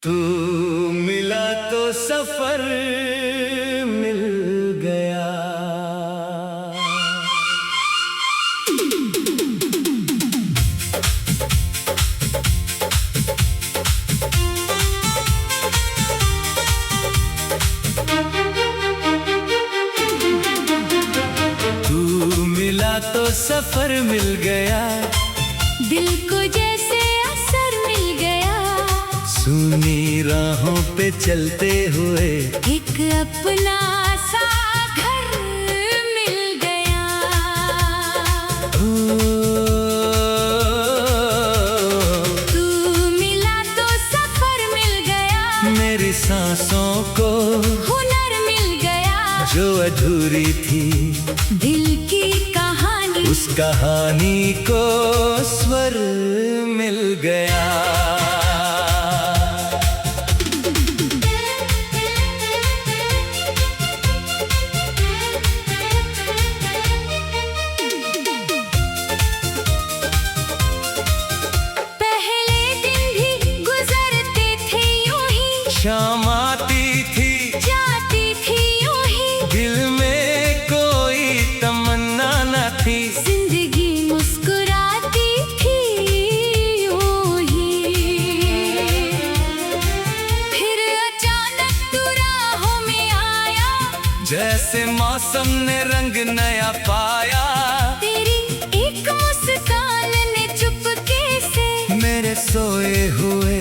तू मिला तो सफर मिल गया। तू मिला तो सफर मिल गया, दिल को जैसे असर मिल गया। सुनी राहों पे चलते हुए एक अपना सा घर मिल गया। ओ, तू मिला तो सफर मिल गया, मेरी सांसों को हुनर मिल गया। जो अधूरी थी दिल की कहानी, उस कहानी को स्वर मिल गया। पहले दिन भी गुजरते थे यूं ही, शाम आती थी जाती थी यूं ही। दिल में कोई तमन्ना न थी, जिंदगी मुस्कुराती थी यूं ही। फिर अचानक तू राहों में आया, जैसे मौसम ने रंग नया पाया। तेरी एक मुस्कान ने चुपके से मेरे सोए हुए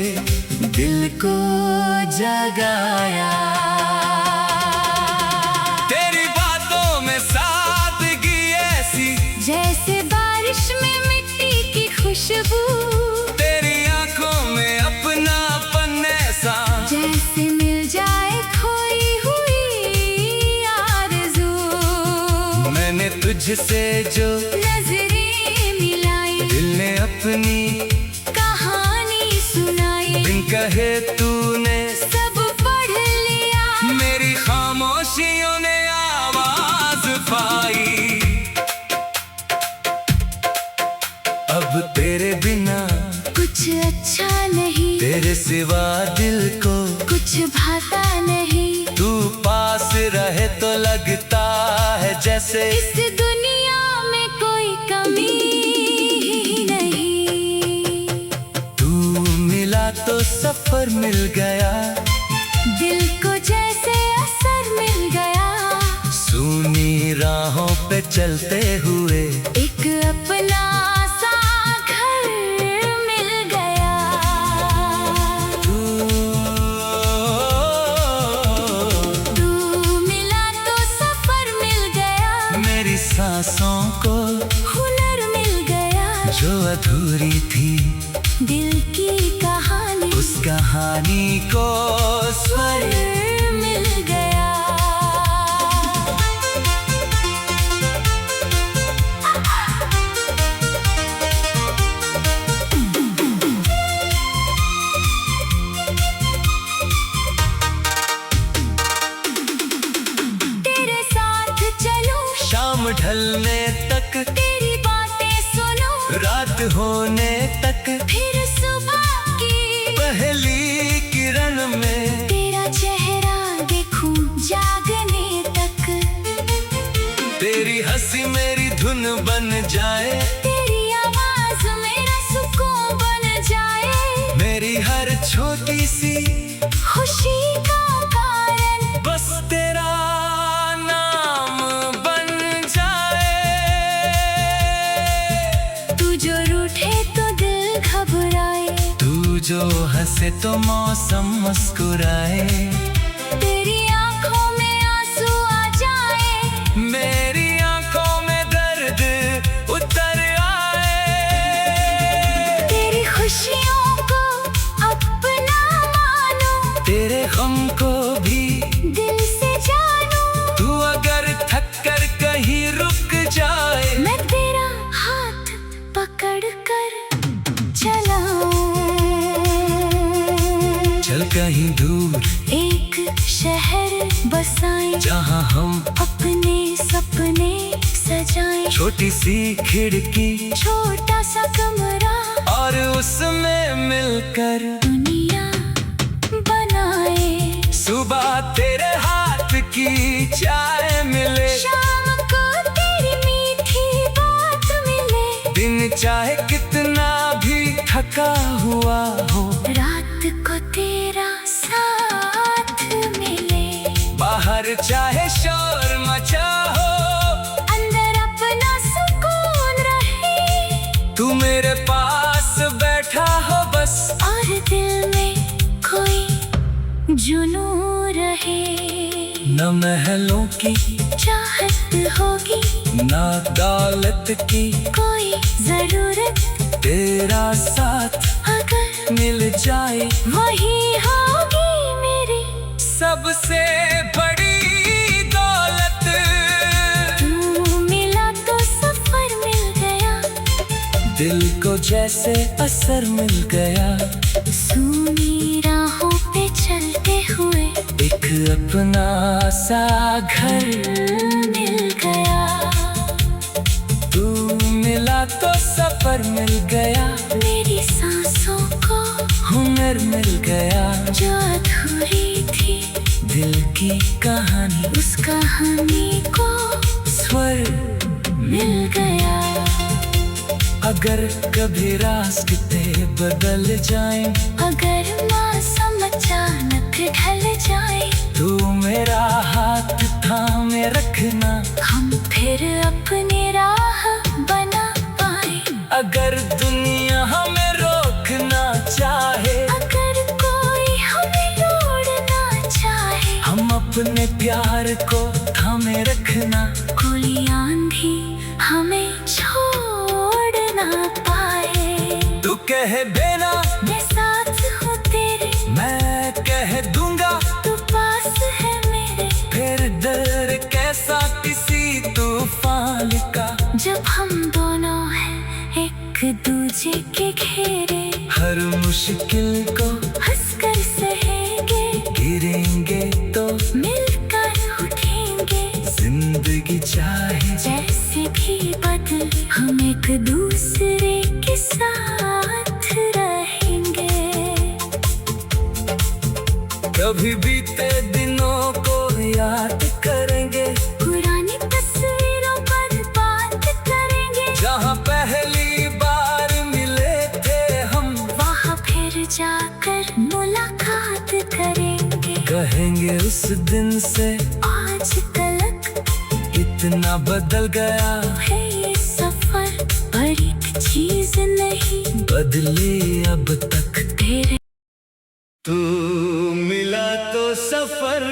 दिल को जगाया। तेरी बातों में सादगी ऐसी, जैसे बारिश में मिट्टी की खुशबू। तेरी आंखों में अपनापन ऐसा, जैसे मिल जाए खोई हुई आरज़ू। मैंने तुझसे जो नजरें मिलाई, दिल ने अपनी कहानी सुनाई। बिन कहे तूने सब पढ़ लिया, मेरी खामोशियों ने आवाज पाई। अब तेरे बिना कुछ अच्छा नहीं, तेरे सिवा दिल को कुछ भाता नहीं। तू पास रहे तो लगता है जैसे इस दुनिया में कोई कमी ही नहीं। तू मिला तो सफर मिल गया, दिल को जैसे असर मिल गया। सुनी राहों पे चलते हुए एक अपना सा घर मिल गया। तू मिला तो सफर मिल गया, मेरी सांसों को हुनर मिल गया। जो अधूरी थी दिल की कहानी, उस कहानी को स्वर मिल गया। तेरे साथ चलूं शाम ढलने तक, तेरी बातें सुनूं रात होने तक, फिर सुबह की पहली किरण में तेरा चेहरा देखूं जागने तक। तेरी हंसी मेरी धुन बन जाए, तेरी आवाज मेरा सुकून बन जाए। मेरी हर छोटी सी खुशी का कारण बस तेरा नाम बन जाए। तू जो रूठे तो दिल घबराए, तू जो हंसे तो मौसम मुस्कुराए। तेरी आंखों में आंसू आ जाए, मेरी आंखों में दर्द उतर आए। तेरी खुशियों को अपना मानूं, तेरे गम को भी दिल से जानूं। तू अगर थक कर कहीं रुक जाए, मैं तेरा हाथ पकड़ कर चलाऊं। चल कहीं दूर एक शहर बसाएं, जहाँ हम अपने सपने सजाएं। छोटी सी खिड़की छोटा सा कमरा और उसमें मिलकर दुनिया चाहे कितना भी थका हुआ हो, रात को तेरा साथ मिले। बाहर चाहे शोर मचा हो, अंदर अपना सुकून रहे। तू मेरे पास बैठा हो बस, और दिल में कोई जुनू रहे। न महलों की चाहत होगी, ना दौलत की कोई जरूरत। तेरा साथ अगर मिल जाए, वही होगी मेरी सबसे बड़ी दौलत। तू मिला तो सफर मिल गया, दिल को जैसे असर मिल गया। सूनी राहों पे चलते हुए एक अपना सा घर मिल गया। तू मिला तो सफर मिल गया, मेरी सांसों को हुनर मिल गया। जो अधूरी थी दिल की कहानी, उस कहानी को स्वर मिल गया। अगर कभी रास्ते बदल जाएं, अगर मौसम अचानक ढल जाए, तू मेरा हाथ थामे रखना। हम फिर अपनी राह बना पाए। अगर दुनिया हमें रोकना चाहे, अगर कोई हमें तोड़ना चाहे, हम अपने प्यार को थामे रखना। कोई आंधी हमें छोड़ ना पाए। तू कह देना मैं साथ हूँ तेरे, मैं कह दूंगा तू पास है मेरे। फिर डर कैसा किसी तूफान का, जब हम दोनों हैं एक दूजे के घेरे। हर मुश्किल को हंसकर सहेंगे, गिरेंगे तो मिलकर उठेंगे। जिंदगी चाहे जैसे भी बदले, हम एक दूसरे के साथ रहेंगे। कभी बीते दिनों को याद करेंगे, पुरानी तस्वीरों पर बात करेंगे। जहाँ पहली बार मिले थे हम, वहाँ फिर जाकर मुलाकात करेंगे। कहेंगे उस दिन से आज तलक इतना बदल गया है ये सफर, बड़ी चीज नहीं बदले अब तक। तेरे तू मिला तो सफर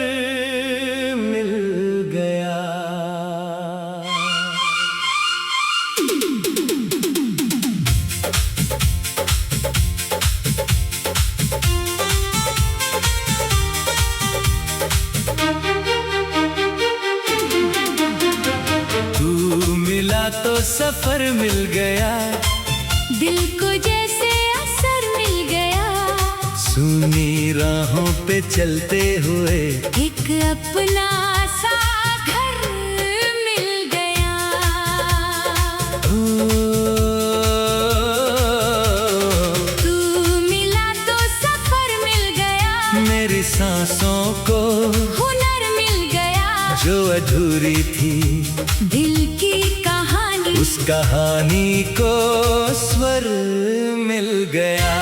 मिल गया। तू मिला तो सफर मिल गया, दिल को जैसे असर मिल गया। सुनी राहों पे चलते हुए एक अपना सा घर मिल गया। ओ, तू मिला तो सफर मिल गया, मेरी सांसों को हुनर मिल गया। जो अधूरी थी दिल की कहानी, उस कहानी को स्वर मिल गया।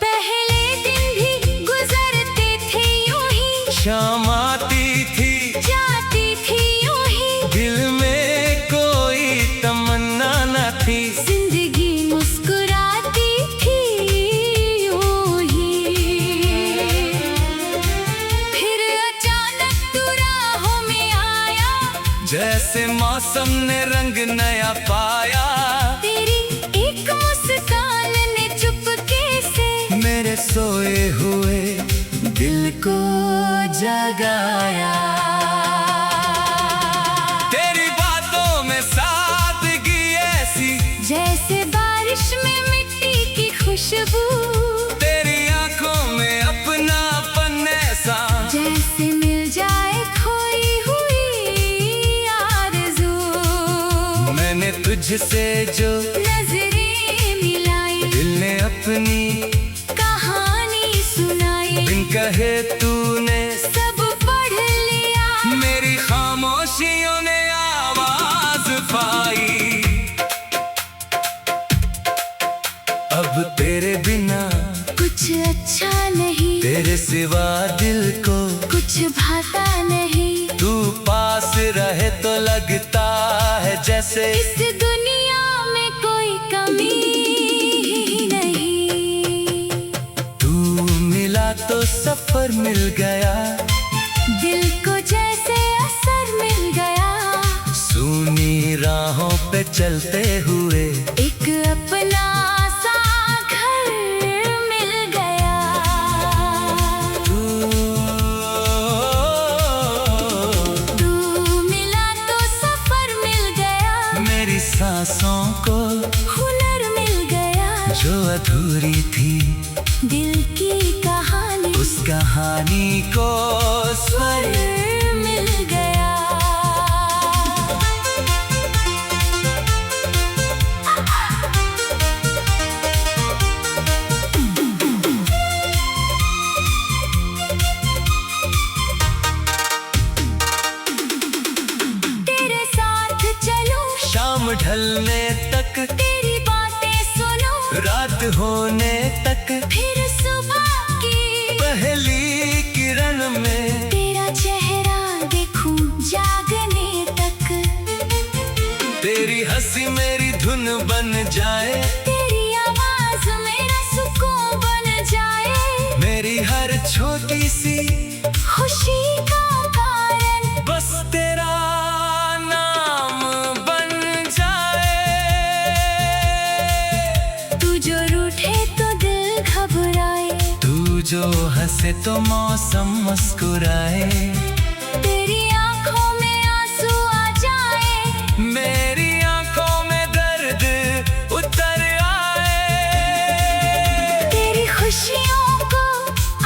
पहले दिन भी गुजरते थे यूं ही, शाम आती थी जाती थी यूं ही। दिल में कोई तमन्ना न थी, जिंदगी मुस्कुराती थी यूं ही। फिर अचानक तू राहों में आया, जैसे मौसम ने रंग नया पाया। तेरी एक मुस्कान ने चुपके से मेरे सोए हुए दिल को जगाया। तेरी बातों में सादगी ऐसी, जैसे बारिश में मिट्टी की खुशबू। तेरी आंखों में अपनापन ऐसा, जैसे मिल जाए खोई हुई आरज़ू। मैंने तुझसे जो नजरें मिलाई, दिल अपनी कहानी सुनाई, बिन कहे तूने सब पढ़ लिया। मेरी खामोशियों ने आवाज पाई। अब तेरे बिना कुछ अच्छा नहीं, तेरे सिवा दिल को कुछ भाता नहीं। तू पास रहे तो लगता है जैसे इस दुनिया में कोई कमी ही नहीं। तू मिला तो सफर मिल गया, दिल को जैसे असर मिल गया। सूनी राहों पे चलते हुए एक अपना सा घर मिल गया। तू मिला तो सफर मिल गया, मेरी सांसों को हुनर मिल गया। जो अधूरी थी दिल की कहानी, उस कहानी को स्वर मिल गया। तेरे साथ चलूं शाम ढलने तक, तेरी बातें सुनूं रात होने तक, फिर सुबह की पहली किरण में तेरा चेहरा देखूं जागने तक। तेरी हंसी मेरी धुन बन जाए, तेरी आवाज मेरा सुकून बन जाए। मेरी हर छोटी सी खुशी का कारण बस तेरा नाम बन जाए। तू जो रूठे तो दिल घबराए, तू जो हंसे तो मौसम मुस्कुराए। तेरी आंखों में आंसू आ जाए, मेरी आंखों में दर्द उतर आए। तेरी खुशियों को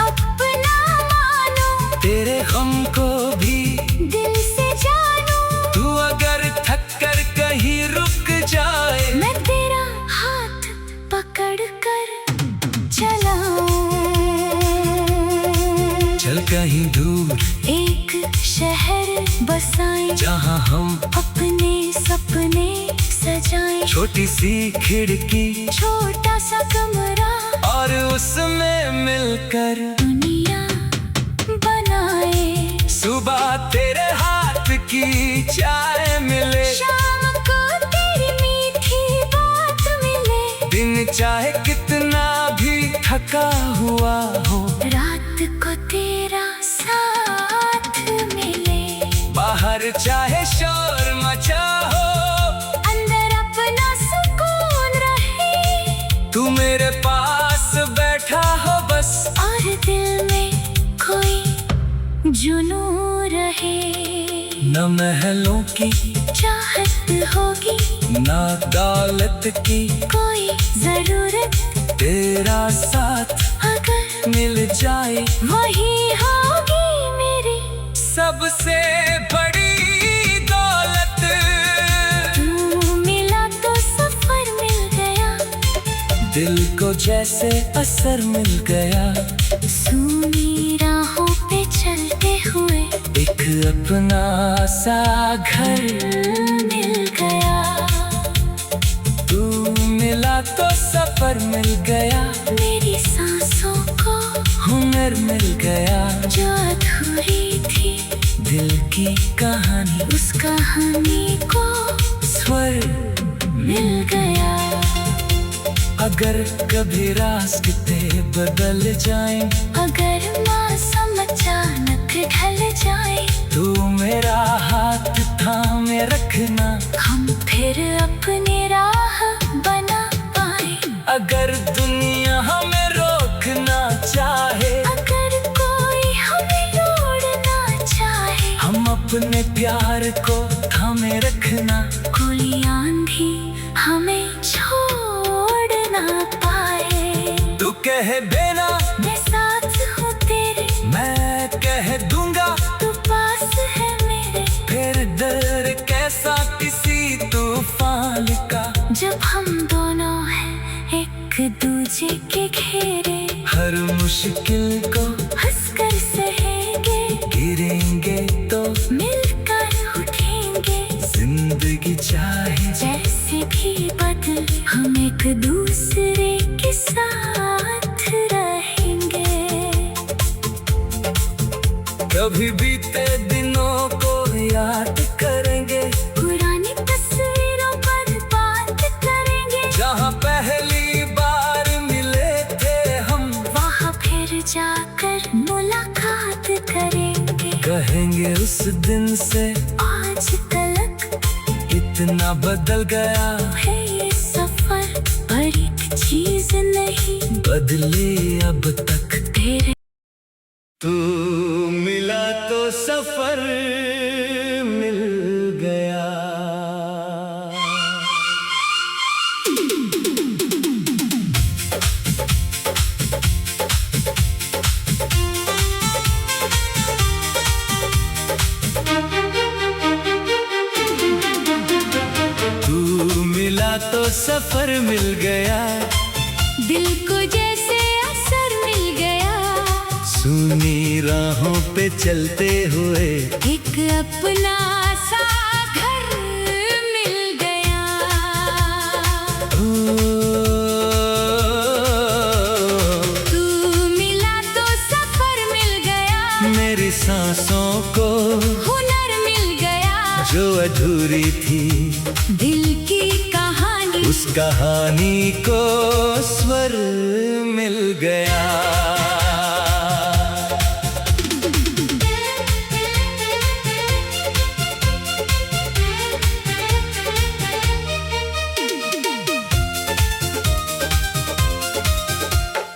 अपना मानो, तेरे गम को भी दिल से जानूं। तू अगर थक कर कहीं रुक जाए, मैं तेरा हाथ पकड़ कर चलाऊं। चल कहीं दूर एक शहर बसाएं, जहाँ हम अपने सपने सजाएं। छोटी सी खिड़की छोटा सा कमरा और उसमें मिलकर दुनिया बनाए। सुबह तेरे हाथ की चाय मिले, शाम को तेरी मीठी बात मिले। दिन चाहे कितना भी थका हुआ हो, रात को तेरा साथ मिले। बाहर चाहे शोर मचा हो, अंदर अपना सुकून रहे। तू मेरे पास बैठा हो बस, और दिल में कोई जुनू रहे। न महलों की चाहत होगी, न दौलत की, कोई जरूरत तेरा साथ अगर मिल जाए वही होगी मेरी सबसे बड़ी दौलत। तू मिला तो सफर मिल गया, दिल को जैसे असर मिल गया। सूनी राहों पे चलते हुए एक अपना सा घर मिल गया। तू मिला तो सफर मिल गया, मेरी सांसों को हुनर मिल गया। जो अधूरी थी दिल की कहानी उस कहानी को स्वर मिल गया। अगर कभी रास्ते बदल जाएं, अगर मौसम अचानक ढल जाए, तू मेरा हाथ थामे रखना। हम फिर अपनी राह बना पाए। अगर दुनिया हमें रोकना चाहे, अगर कोई हमें तोड़ना चाहे, हम अपने प्यार को थामे रखना। कोई आंधी हमें छोड़ ना पाए। तू कहे बेना मैं साथ हूँ तेरे, मैं कह दूंगा, तू पास है मेरे। फिर डर कैसा किसी तूफान का, जब हम दोनों हैं एक दूजे के मुश्किल को हंसकर सहेंगे, गिरेंगे तो मिलकर उठेंगे। जिंदगी चाहे जैसे भी बदले हम एक दूसरे के साथ रहेंगे। कभी बीते दिनों को याद करेंगे, पुरानी तस्वीरों पर बात करेंगे। जहाँ पहली बार मिले थे हम, वहाँ फिर जाकर मुलाकात करेंगे। कहेंगे उस दिन से आज तलक इतना बदल गया है ये सफर, पर एक चीज नहीं बदली अब तक। तेरे तू मिला तो सफर मिल गया। तू मिला तो सफर मिल गया, दिल को जैसे असर मिल गया। सुनी राहों पे चलते हुए एक अपना सा घर मिल गया। ओ, तू मिला तो सफर मिल गया। मेरी सांसों को हुनर मिल गया। जो अधूरी थी दिल की कहानी, उस कहानी को स्वर मिल गया।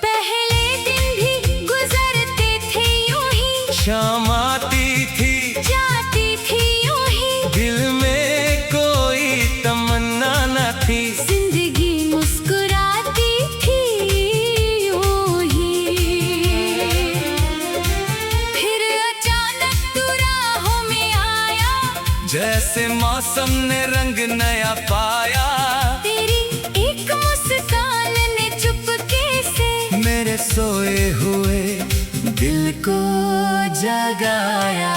पहले दिन भी गुजरते थे यूं ही, शाम आती थी जाती थी यूं ही। दिल में कोई तमन्ना न थी, जिंदगी मुस्कुराती थी यूं ही। फिर अचानक तू राहों में आया, जैसे मौसम ने रंग नया पाया। तेरी एक मुस्कान ने चुपके से मेरे सोए हुए दिल को जगाया।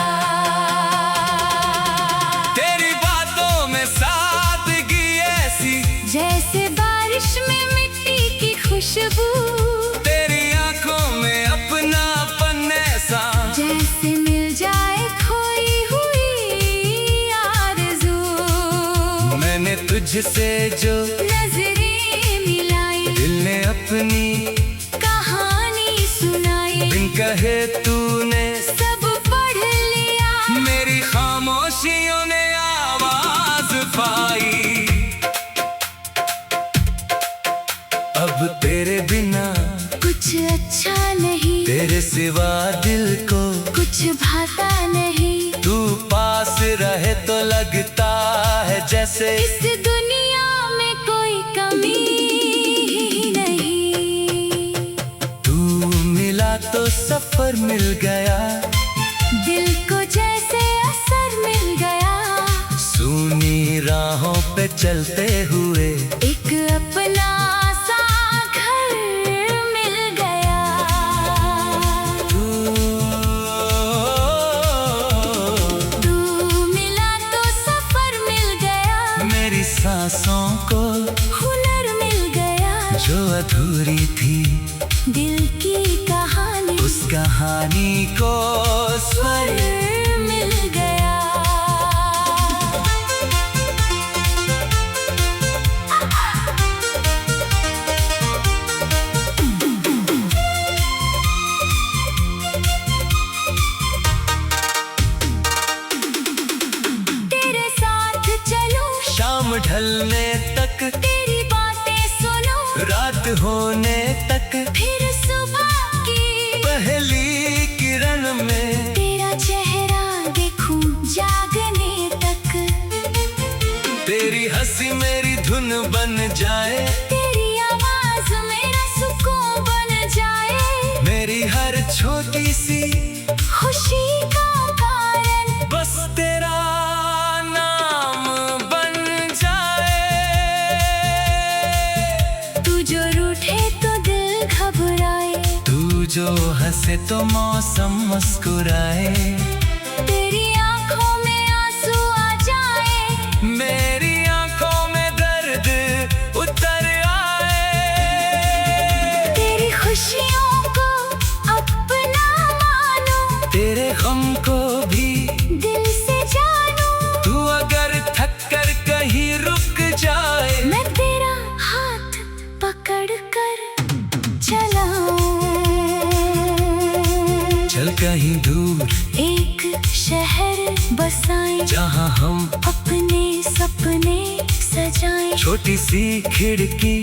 तेरी बातों में सादगी ऐसी, जैसे बारिश में मिट्टी की खुशबू। तेरी आंखों में अपनापन ऐसा, जैसे मिल जाए खोई हुई आरज़ू। मैंने तुझसे जो नजरें मिलाई, दिल ने अपनी कहानी सुनाई। बिन कहे तूने सब पढ़ लिया, मेरी खामोशियों ने आवाज पाई। अब तेरे बिना कुछ अच्छा नहीं, तेरे सिवा दिल को कुछ भाता नहीं। तू पास रहे तो लगता है जैसे इस दुनिया में कोई कमी ही नहीं। तू मिला तो सफर मिल गया, दिल को जैसे असर मिल गया। सुनी राहों पे चलते हुए एक अपना सा घर मिल गया। तू मिला तो सफर मिल गया। मेरी सांसों को हुनर मिल गया। जो अधूरी थी दिल की कहानी, उस कहानी को स्वर मिल गया। तेरे साथ चलूं शाम ढलने तक, तेरी बातें सुनो रात होने तक, फिर सुबह की पहली किरण में तेरा चेहरा देखूं जागने तक। तेरी हंसी मेरी धुन बन जाए, तेरी आवाज मेरा सुकून बन जाए। मेरी हर छोटी सी खुशी का कारण बस तेरा नाम बन जाए। तू जो रूठे तो दिल घबराए, तू जो हंसे तो मौसम मुस्कुराए, तेरी आंखों में आंसू आ जाए, मेरी आंखों में दर्द उतर आए। तेरी खुशियों को अपना मानो, तेरे गम को भी दिल से जानू। तू अगर थक कर कहीं रुक जाए, मैं तेरा हाथ पकड़ कर चलाऊं, चल कहीं दूर एक शहर बसाएं, जहाँ हम अपने सपने सजाएं। छोटी सी खिड़की